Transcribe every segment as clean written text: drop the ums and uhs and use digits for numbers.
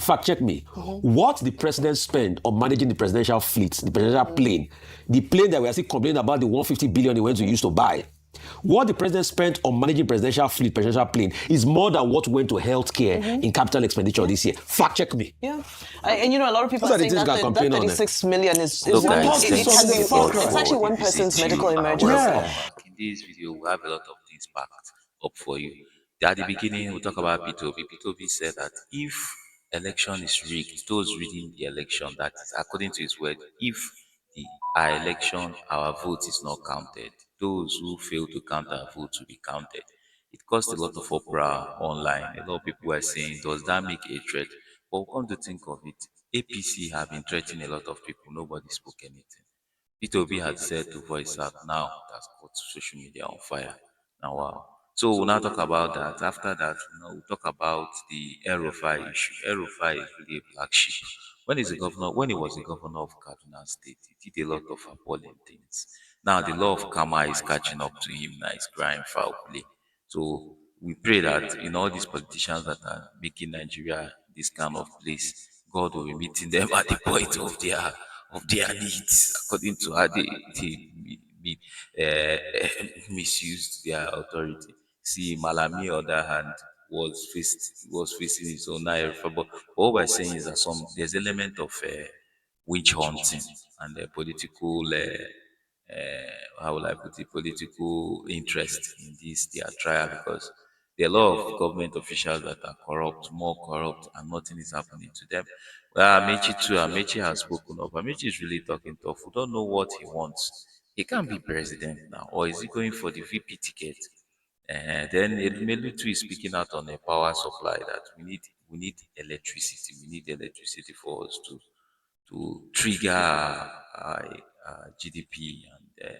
fact check me. What the president spent on managing the presidential fleet, the presidential plane, the plane that we are still complaining about, the 150 billion he went to use to buy. What the president spent on managing presidential fleet, presidential plane, is more than what went to healthcare in capital expenditure this year. Fact check me. Yeah, and a lot of people are saying that 36 million is it's actually one person's medical emergency. In this video, we have a lot of things packed up for you. At the beginning, we talk about Peter Obi. Peter Obi said that if election is rigged, those reading the election, that is according to his word, if our election, our vote is not counted, those who fail to count our vote will be counted. It caused a lot of uproar online. A lot of people were saying, does that make a threat? But come to think of it, APC have been threatening a lot of people. Nobody spoke anything. Peter Obi had said to voice out, now that's got social media on fire. Now, wow. So we'll now talk about that. After that, we'll talk about the El-Rufai issue. El-Rufai is really a black sheep. When he was the governor of Kaduna State, he did a lot of appalling things. Now the law of karma is catching up to him. Now he's crying foul play. So we pray that all these politicians that are making Nigeria this kind of place, God will be meeting them at the point of their needs, according to how they misused their authority. See, Malami, on the other hand, was facing his own error. But what we're saying is that there's element of witch hunting and political, how will I put it, political interest in their trial, because there are a lot of government officials that are corrupt, more corrupt, and nothing is happening to them. Well, Amechi has spoken up. Amechi is really talking tough. We don't know what he wants. He can't be president now, or is he going for the VP ticket? Then Melutu is speaking out on a power supply that we need electricity. We need electricity for us to trigger our GDP and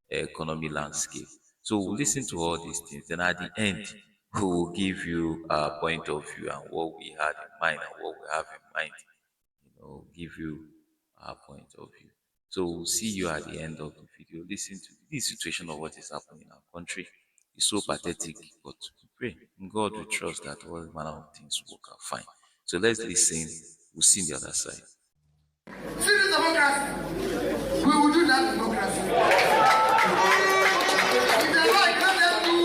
economy landscape. So we'll listen to all these things. Then at the end, we will give you a point of view and what we had in mind and what we have in mind. Give you our point of view. So we'll see you at the end of the video. Listen to this situation of what is happening in our country. It's so pathetic, but we pray in God. We trust that all manner of things will work out fine. So let's listen. We'll see on the other side. See the democracy. We will do that democracy. If they like, let them do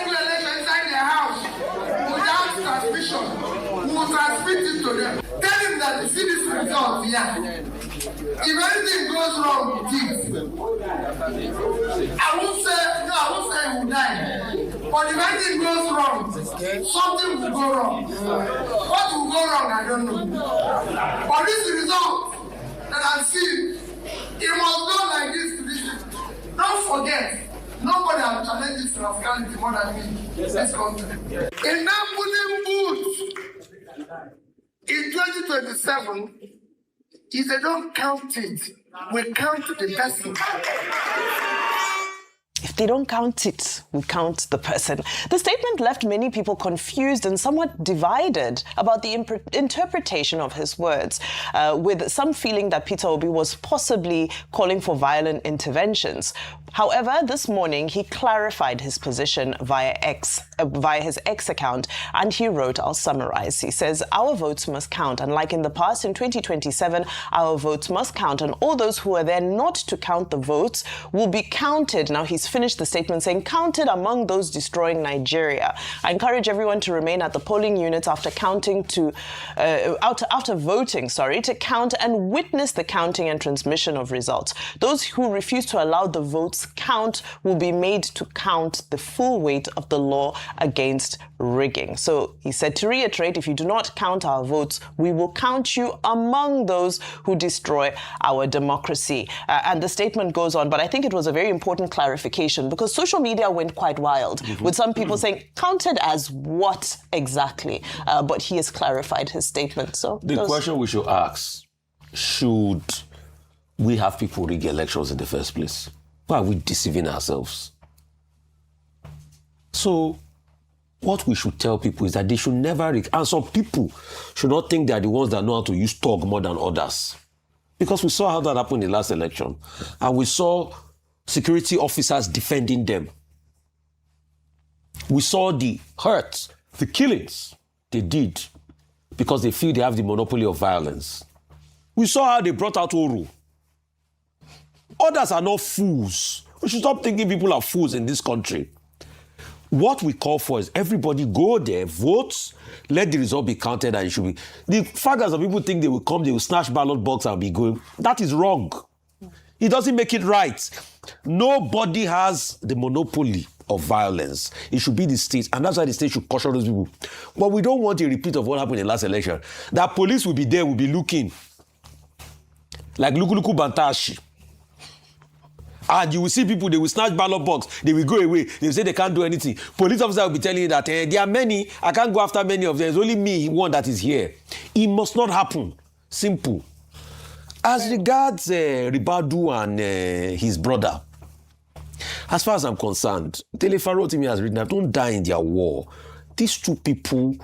election inside their house without transmission. We will transmit it to them. Tell them that you see this result here. If anything goes wrong with it, I won't say it will die. But if anything goes wrong, something will go wrong. What will go wrong, I don't know. But this result that I see, it must go like this to this. Don't forget, nobody has challenged this rascality more than me in this country. In that polling booth, in 2027, if they don't count it, we count the person. If they don't count it, we count the person. The statement left many people confused and somewhat divided about the interpretation of his words, with some feeling that Peter Obi was possibly calling for violent interventions. However, this morning, he clarified his position via his X account, and he wrote, I'll summarize. He says, our votes must count. And like in the past, in 2027, our votes must count. And all those who are there not to count the votes will be counted. Now, he's finished the statement saying, counted among those destroying Nigeria. I encourage everyone to remain at the polling units after voting, to count and witness the counting and transmission of results. Those who refuse to allow the votes count will be made to count the full weight of the law against rigging. So he said, to reiterate, if you do not count our votes, we will count you among those who destroy our democracy. And the statement goes on, but I think it was a very important clarification because social media went quite wild with some people saying, counted as what exactly? But he has clarified his statement. So the question we should ask, should we have people rig elections in the first place? Why are we deceiving ourselves? So what we should tell people is that they should never rig. And some people should not think they are the ones that know how to use talk more than others. Because we saw how that happened in the last election. And we saw security officers defending them. We saw the hurt, the killings they did because they feel they have the monopoly of violence. We saw how they brought out Oru. Others are not fools. We should stop thinking people are fools in this country. What we call for is everybody go there, vote, let the result be counted, and it should be. The fact that some people think they will come, they will snatch ballot box and be going, that is wrong. It doesn't make it right. Nobody has the monopoly of violence. It should be the state, and that's why the state should caution those people. But we don't want a repeat of what happened in the last election. That police will be there, will be looking like Lukuluku Bantashi. And you will see people, they will snatch ballot box, they will go away, they will say they can't do anything. Police officer will be telling you that there are many, I can't go after many of them, there's only me, one that is here. It must not happen. Simple. As regards Ribadu and his brother, as far as I'm concerned, Telefa Rotimi has written that don't die in their war. These two people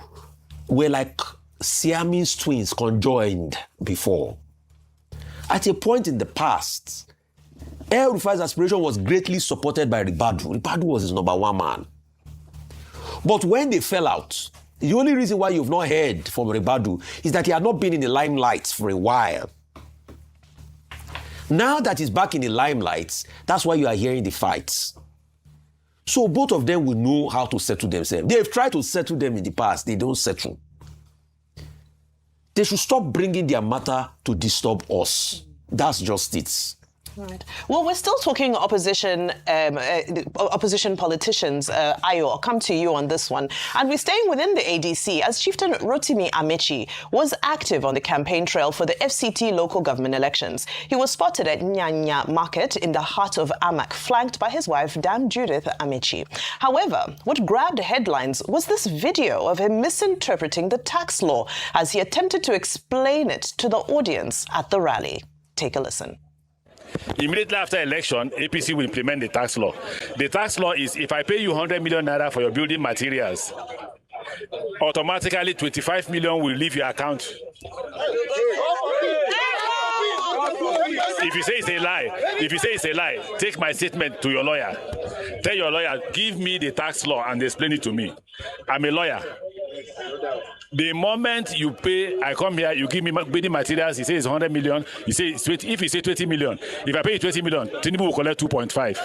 were like Siamese twins conjoined before. At a point in the past, El-Rufai's aspiration was greatly supported by Ribadu. Ribadu was his number one man. But when they fell out, the only reason why you've not heard from Ribadu is that he had not been in the limelight for a while. Now that he's back in the limelight, that's why you are hearing the fights. So both of them will know how to settle themselves. They've tried to settle them in the past. They don't settle. They should stop bringing their matter to disturb us. That's just it. Right. Well, we're still talking opposition politicians. Ayo, I'll come to you on this one. And we're staying within the ADC as Chieftain Rotimi Amechi was active on the campaign trail for the FCT local government elections. He was spotted at Nyanya Market in the heart of Amak, flanked by his wife, Dame Judith Amechi. However, what grabbed headlines was this video of him misinterpreting the tax law as he attempted to explain it to the audience at the rally. Take a listen. Immediately after election, APC will implement the tax law. The tax law is if I pay you 100 million naira for your building materials, automatically 25 million will leave your account. If you say it's a lie, take my statement to your lawyer. Tell your lawyer, give me the tax law and explain it to me. I'm a lawyer. The moment you pay, I come here, you give me building materials, you say it's 100 million, you say it's 20, if you say 20 million, if I pay you 20 million, Tinubu will collect 2.5.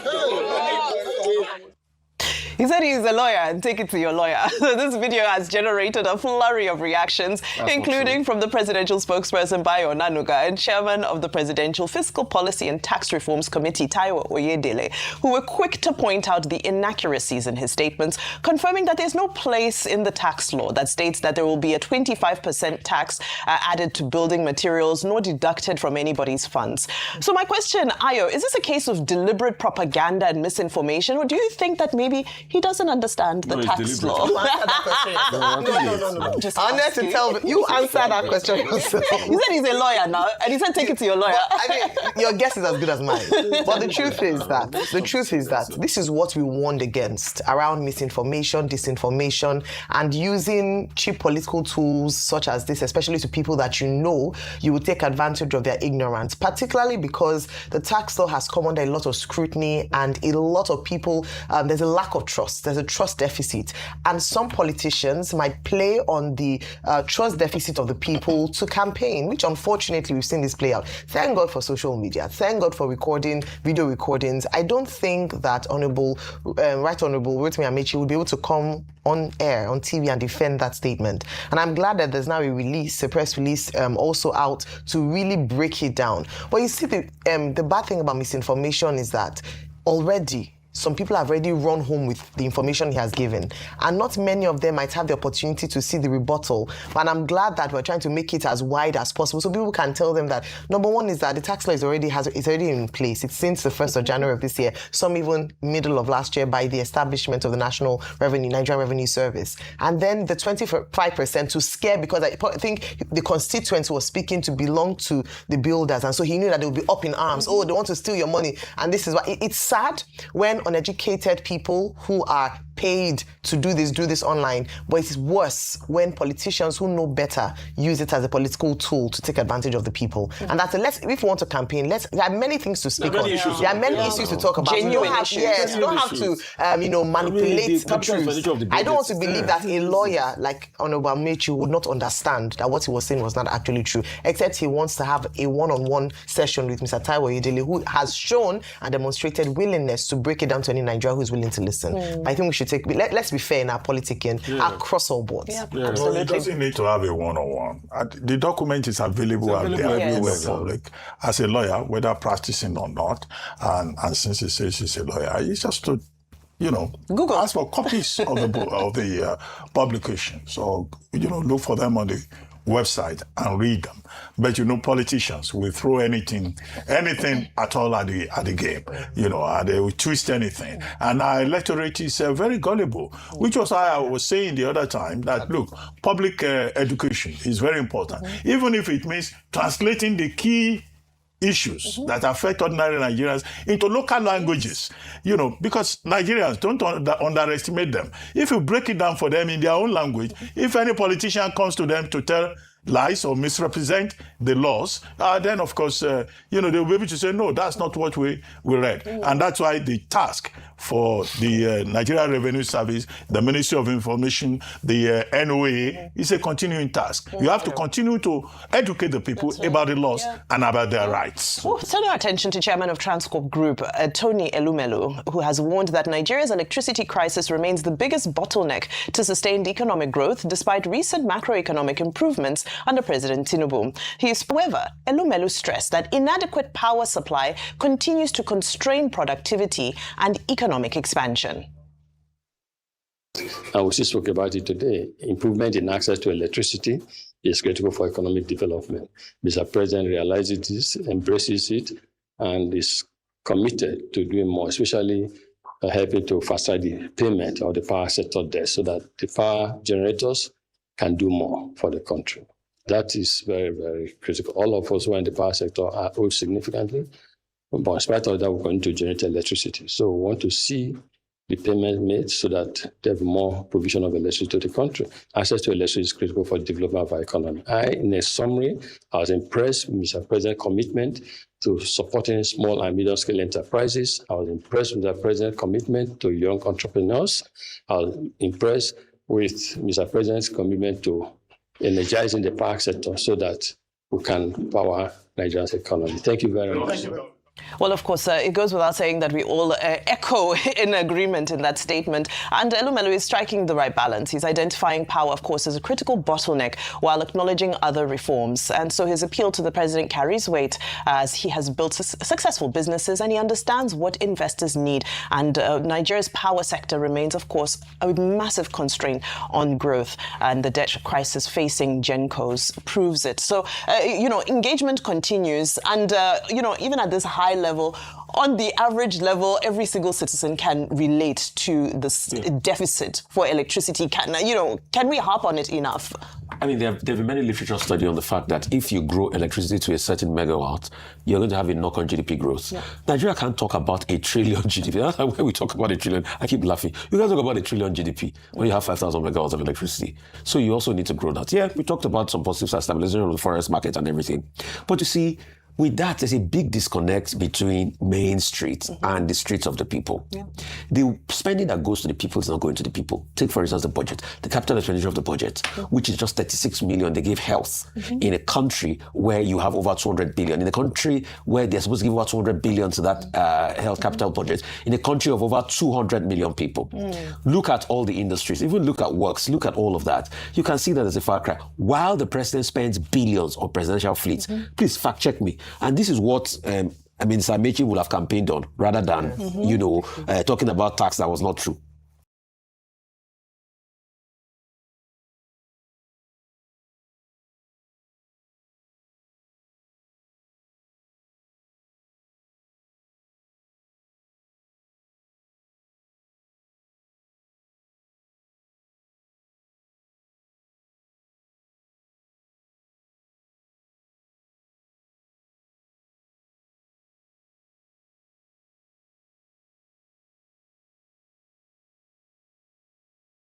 He said he's a lawyer and take it to your lawyer. So this video has generated a flurry of reactions, including from the presidential spokesperson Bayo Nanuga and chairman of the Presidential Fiscal Policy and Tax Reforms Committee, Taiwo Oyedele, who were quick to point out the inaccuracies in his statements, confirming that there's no place in the tax law that states that there will be a 25% tax added to building materials, nor deducted from anybody's funds. So my question, Ayo, is this a case of deliberate propaganda and misinformation, or do you think that maybe he doesn't understand the tax law? No. Just to tell me, you answer that question yourself. He said he's a lawyer now, and he said take it to your lawyer. I mean, your guess is as good as mine. But the truth is that this is what we warned against around misinformation, disinformation, and using cheap political tools such as this, especially to people that you know you will take advantage of their ignorance, particularly because the tax law has come under a lot of scrutiny and a lot of people, there's a lack of trust. There's a trust deficit. And some politicians might play on the trust deficit of the people to campaign, which unfortunately we've seen this play out. Thank God for social media. Thank God for video recordings. I don't think that Right Honourable Rotimi Amechi will be able to come on air, on TV and defend that statement. And I'm glad that there's now a press release also out to really break it down. But you see, the bad thing about misinformation is that already some people have already run home with the information he has given, and not many of them might have the opportunity to see the rebuttal. And I'm glad that we're trying to make it as wide as possible so people can tell them that, number one is that the tax law is already in place. It's since the 1st of January of this year, some even middle of last year by the establishment of the Nigerian Revenue Service. And then the 25% to scare, because I think the constituents who were speaking to belong to the builders, and so he knew that they would be up in arms. Oh, they want to steal your money. And this is why it's sad when uneducated people who are paid to do this online. But it's worse when politicians who know better use it as a political tool to take advantage of the people. And that's if you want to campaign, there are many things to speak on. There are many issues to talk about. Genuine issues. You don't have to manipulate the truth. I don't want to believe that a lawyer like Honorable Amechi would not understand that what he was saying was not actually true, except he wants to have a one-on-one session with Mr. Taiwo Oyedele, who has shown and demonstrated willingness to break it down to any Nigerian who is willing to listen. I think we should let's be fair in our politicking across all boards. Well, it doesn't need to have a one-on-one. The document is available out there in the public. As a lawyer, whether practicing or not, and since he says he's a lawyer, he's just to Google. Ask for copies of the publications, or look for them on the website and read them. But politicians will throw anything at all at the game. And they will twist anything. And our electorate is very gullible, which was why I was saying the other time that look, public education is very important, even if it means translating the key issues that affect ordinary Nigerians into local languages, because Nigerians, don't underestimate them. If you break it down for them in their own language, if any politician comes to them to tell lies or misrepresent the laws, then of course, they'll be able to say, no, that's not what we read. And that's why the task for the Nigerian Revenue Service, the Ministry of Information, the NOA, is a continuing task. You have to continue to educate the people about the laws and about their rights. Well, turn our attention to Chairman of Transcorp Group, Tony Elumelu, who has warned that Nigeria's electricity crisis remains the biggest bottleneck to sustained economic growth, despite recent macroeconomic improvements under President Tinubu. However, Elumelu stressed that inadequate power supply continues to constrain productivity and economic expansion. And we still spoke about it today. Improvement in access to electricity is critical for economic development. Mr. President realizes this, embraces it, and is committed to doing more, especially helping to foster the payment of the power sector debt so that the power generators can do more for the country. That is very, very critical. All of us who are in the power sector are owed significantly, but in spite of that, we're going to generate electricity. So we want to see the payment made so that there's more provision of electricity to the country. Access to electricity is critical for the development of our economy. In a summary, I was impressed with Mr. President's commitment to supporting small and medium-scale enterprises. I was impressed with Mr. President's commitment to young entrepreneurs. I was impressed with Mr. President's commitment to energizing the power sector so that we can power Nigeria's economy. Thank you very much. Well, of course, it goes without saying that we all echo in agreement in that statement. And Elumelu is striking the right balance. He's identifying power, of course, as a critical bottleneck while acknowledging other reforms. And so his appeal to the president carries weight as he has built successful businesses and he understands what investors need. And Nigeria's power sector remains, of course, a massive constraint on growth. And the debt crisis facing Gencos proves it. So, engagement continues. And, even at this high level, on the average level, every single citizen can relate to this deficit for electricity. Can we harp on it enough? I mean, there have been many literature studies on the fact that if you grow electricity to a certain megawatt, you're going to have a knock-on GDP growth. Yeah. Nigeria can't talk about a trillion GDP. That's why when we talk about a trillion, I keep laughing. You can't talk about a trillion GDP when you have 5,000 megawatts of electricity. So you also need to grow that. Yeah, we talked about some positives like stabilization of the forest market and everything. But you see, with that, there's a big disconnect between Main Street and the streets of the people. Yeah. The spending that goes to the people is not going to the people. Take, for instance, the budget, the capital expenditure of the budget, which is just 36 million. They gave health in a country where you have over 200 billion, in a country where they're supposed to give over 200 billion to that health capital budget, in a country of over 200 million people. Look at all the industries, even look at works, look at all of that. You can see that there's a far cry. While the president spends billions on presidential fleets, please fact check me. And this is what Samechi would have campaigned on rather than, talking about tax that was not true.